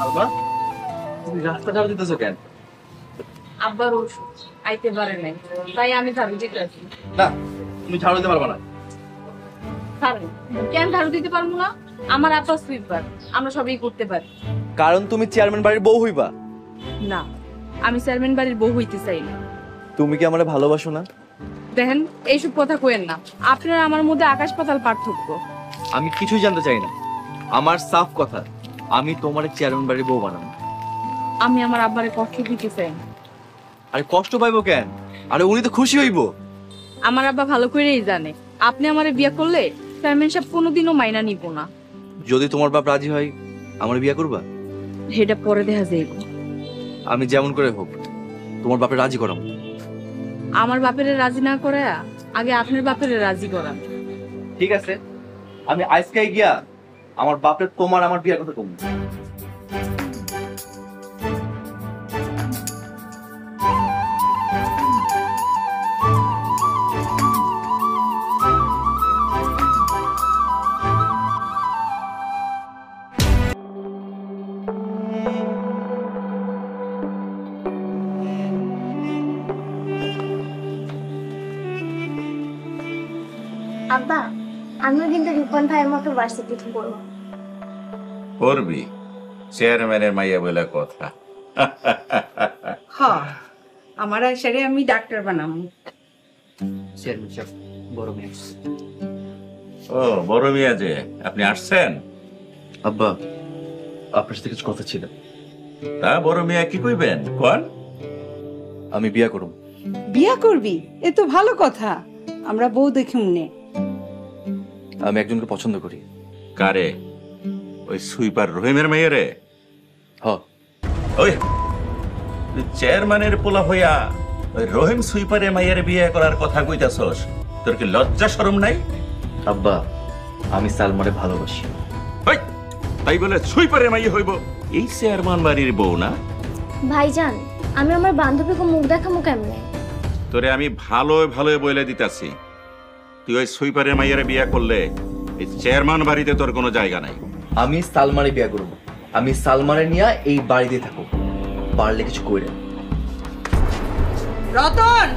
Alva, তুমি রাস্তা ঝাড়ু দিতেছো কেন? আব্বার ওষুধ আইতে পারে নাই, তাই আমি ঝাড়ু দিতে আসি। না, তুমি ঝাড়ু দিতে পারবে না। কেন ঝাড়ু দিতে পারবো না? আমার আব্বা সুইপার, আমরা সবই করতে পারি। কারণ তুমি চেয়ারম্যান বাড়ির বউ হইবা। না, আমি চেয়ারম্যান বাড়ির বউ হইতে চাই না। তুমি কি আমারে ভালোবাসো না? দেখেন, এইসব কথা কইেন না। আপনার আমার মধ্যে আকাশ পাতাল পার্থক্য। আমি কিছুই জানতে চাই না। আমার সাফ কথা, আমি তোমার চেয়ারম্যান বাড়ির বউ বানাবো। আমি আমার আব্বারে কষ্ট দিতে চাই না। আরে কষ্ট পাইবো কেন? আরে উনি তো খুশি হইব। আমার আব্বা ভালো করেই জানে আপনি আমারে বিয়ে করলে চেয়ারম্যান সাহেব কোনোদিনও মাইনা নিব না। যদি তোমার বাপ রাজি হয়, আমার বিয়ে করবা? সেটা পরে দেখা যাইব। আমি যেমন করে হোক তোমার বাপে রাজি করাম। আমার বাপেরে রাজি না করে আগে আপনার বাপেরে রাজি করান। ঠিক আছে, আমি আজকেই গিয়া আমার বাপের তোমার আমার বিয়ের কথা কমবো। আব্বা, আমিও কিন্তু রিপন ভাইয়ের মতো ভার্সিটিতে পড়বো। করবি? চেয়ারম্যানের মাইয়া বলে কথা। হ্যাঁ, আমার আশারে আমি ডাক্তার বানাবো। চেয়ারম্যান সাহেব, বড় মেয়ে। ও বড় মিয়া যে, আপনি আসছেন? আব্বা, আপনার সাথে কিছু কথা ছিল। তা বড় মিয়া কি কইবেন কোন? আমি বিয়ে করব। বিয়া করবি? এ তো ভালো কথা। আমরা বউ দেখি মনে। আমি একজনকে পছন্দ করি। কারে? ওই সুইপার রহিমের মাইয়ারে? হ। ওই চেয়ারম্যানের পোলা হইয়া ওই রহিম সুইপারের মাইয়ারে বিয়ে করার কথা কইতাছস? তোর কি লজ্জা শরম নাই? আব্বা, আমি সালমারে ভালোবাসি। ওই তাই বলে সুইপারের মাইয়া হইব? এই চেয়ারম্যান বাড়ির বউ না? ভাইজান, আমি আমার বান্ধবীকে মুখ দেখামো কেমনে? তোরে আমি ভালো ভালো বলে দিতাছি, তুই ওই সুইপারের মাইয়ারে বিয়ে করলে এই চেয়ারম্যান বাড়িতে তোর কোনো জায়গা নাই। আমি সালমারে বিয়ে করব। আমি সালমারে নিয়ে এই বাড়িতে থাকবো, পারলে কিছু কইরে। রতন,